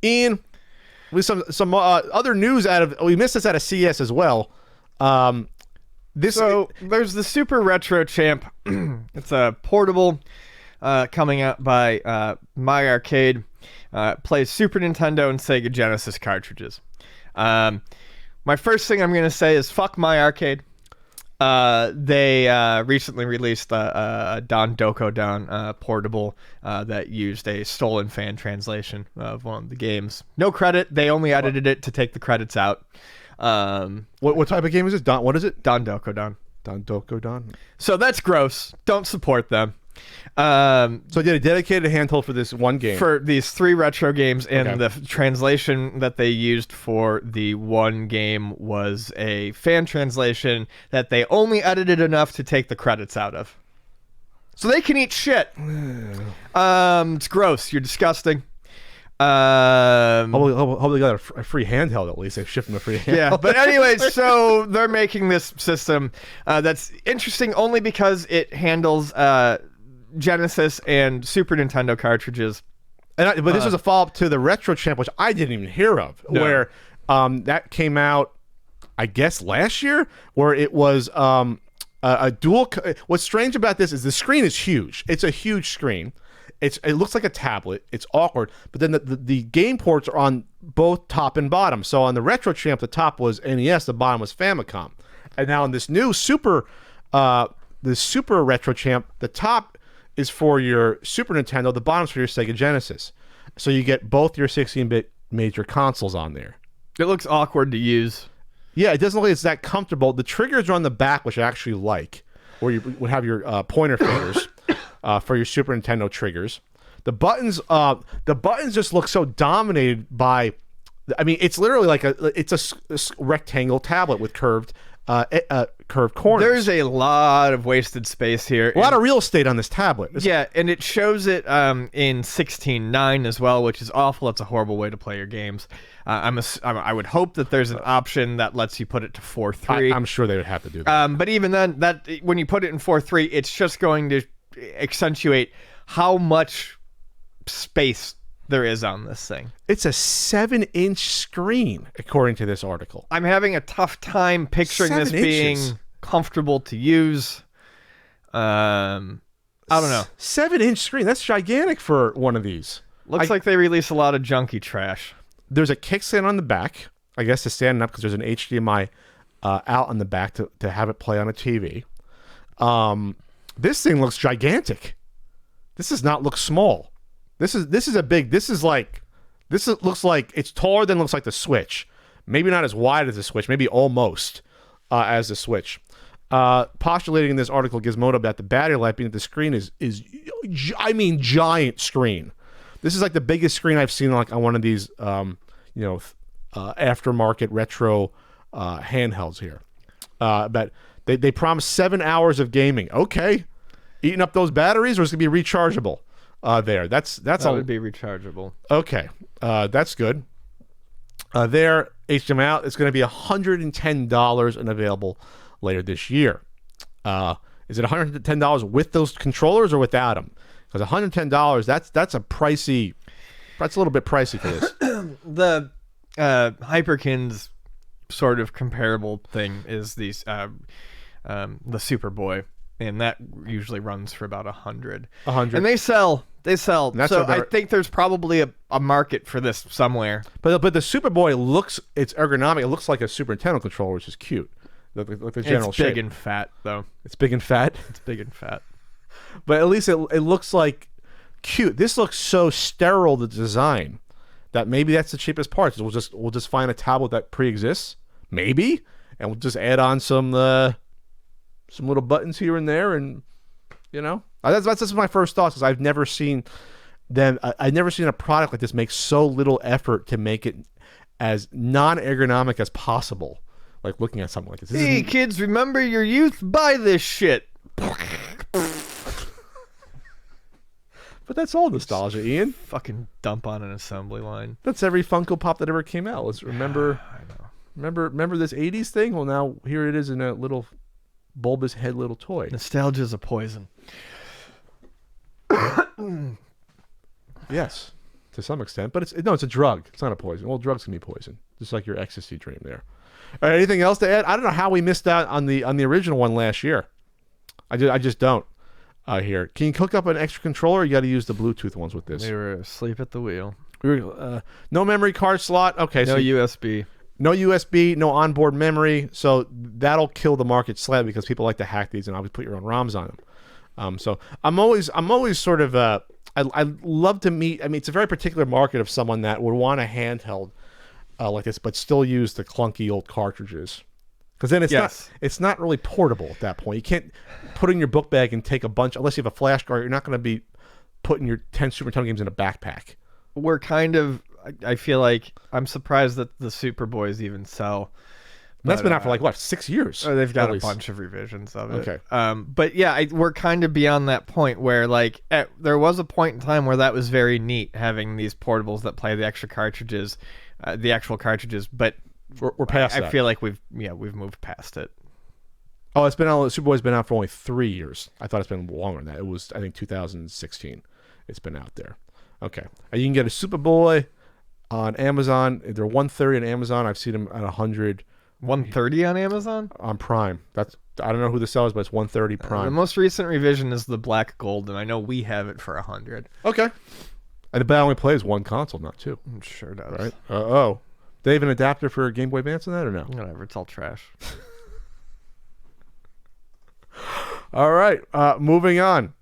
Ian, with some other news we missed this out of CES as well. There's the Super Retro Champ. It's a portable coming out by My Arcade. Plays Super Nintendo and Sega Genesis cartridges. My first thing I'm going to say is fuck My Arcade. They recently released a Don Doko Don portable that used a stolen fan translation of one of the games. No credit. They only edited it to take the credits out. What type of game is this? What is it? Don Doko Don. Don Doko Don. So that's gross. Don't support them. So they did a dedicated handheld for this one game. For these 3 retro games, and the translation that they used for the one game was a fan translation that they only edited enough to take the credits out of. So they can eat shit. It's gross. You're disgusting. Hopefully they got a free handheld at least. They shipped them a free handheld. Yeah, but anyways, so they're making this system that's interesting only because it handles Genesis and Super Nintendo cartridges. But this was a follow-up to the Retro Champ, which I didn't even hear of, where that came out, I guess, last year, where it was a dual... What's strange about this is the screen is huge. It's a huge screen. It looks like a tablet. It's awkward. But then the game ports are on both top and bottom. So on the Retro Champ, the top was NES, the bottom was Famicom. And now in this new Super Retro Champ, the top is for your Super Nintendo, the bottom's for your Sega Genesis. So you get both your 16-bit major consoles on there. It looks awkward to use. Yeah, it doesn't look like it's that comfortable. The triggers are on the back, which I actually like, where you would have your pointer fingers for your Super Nintendo triggers. The buttons just look so dominated by... I mean, it's literally like it's a rectangle tablet with curved corners. There's a lot of wasted space here. A lot of real estate on this tablet. Yeah, and it shows it in 16:9 as well, which is awful. It's a horrible way to play your games. I would hope that there's an option that lets you put it to 4:3. I'm sure they would have to do that. But even then, that when you put it in 4:3, it's just going to accentuate how much space there is on this thing. It's a 7-inch screen, according to this article. I'm having a tough time picturing this being comfortable to use. I don't know. 7-inch screen. That's gigantic for one of these. Looks like they release a lot of junky trash. There's a kickstand on the back, I guess, to stand up because there's an HDMI out on the back to have it play on a TV. This thing looks gigantic. This does not look small. This is a big. Looks like it's taller than looks like the Switch. Maybe not as wide as the Switch. Maybe almost as the Switch. Postulating in this article, Gizmodo, about the battery life being that the screen is giant screen. This is like the biggest screen I've seen on one of these aftermarket retro handhelds here. But they promise 7 hours of gaming. Okay, eating up those batteries, or is it gonna be rechargeable? That would be rechargeable. Okay, that's good. There, HDMI out. It's going to be $110 and available later this year. Is it $110 with those controllers or without them? Because $110, that's a pricey. That's a little bit pricey for this. The Hyperkin's sort of comparable thing is the Superboy. And that usually runs for about 100. And they sell. So I think there's probably a market for this somewhere. But the Superboy it's ergonomic. It looks like a Super Nintendo controller, which is cute. Like the general shape. It's big and fat, though. It's big and fat? It's big and fat. But at least it looks like cute. This looks so sterile, the design, that maybe that's the cheapest part. We'll just find a tablet that pre-exists, maybe, and we'll just add on some little buttons here and there, and that's my first thoughts, because I've never seen a product like this make so little effort to make it as non-ergonomic as possible. Like looking at something like this. Hey kids, remember your youth? Buy this shit. But that's all nostalgia, Ian. Fucking dump on an assembly line. That's every Funko Pop that ever came out. Let's remember. I know. Remember this 80s thing? Well, now here it is in a little bulbous head little toy. Nostalgia's a poison. Yes. to some extent, but it's a drug. It's not a poison. Well, drugs can be poison, just like your ecstasy dream there. All right, anything else to add? I don't know how we missed out on the original one last year. I just don't. Here, can you hook up an extra controller? Or you got to use the Bluetooth ones with this. They were asleep at the wheel. No memory card slot. Okay, No USB. No USB, no onboard memory. So that'll kill the market slightly because people like to hack these and obviously put your own ROMs on them. So I'm always sort of I love to meet. I mean, it's a very particular market of someone that would want a handheld like this, but still use the clunky old cartridges. Because then it's not really portable at that point. You can't put it in your book bag and take a bunch unless you have a flash card. You're not going to be putting your 10 Super Nintendo games in a backpack. We're kind of. I feel like I'm surprised that the Superboys even sell. That's been out for like what, 6 years? They've got a bunch of revisions of it. Okay. But yeah, we're kind of beyond that point where like there was a point in time where that was very neat having these portables that play the extra cartridges, the actual cartridges. But we're past that. I feel like we've moved past it. Oh, it's been out. Superboy's been out for only 3 years. I thought it's been longer than that. It was, I think, 2016. It's been out there. Okay. And you can get a Superboy on Amazon. They're $130 on Amazon. I've seen them at $100. $130 on Amazon? On Prime. I don't know who the seller is, but it's $130 Prime. The most recent revision is the black gold, and I know we have it for $100. Okay. And the only plays one console, not two. It sure does. Right? Oh. They have an adapter for Game Boy Advance in that or no? Whatever. It's all trash. All right. Moving on.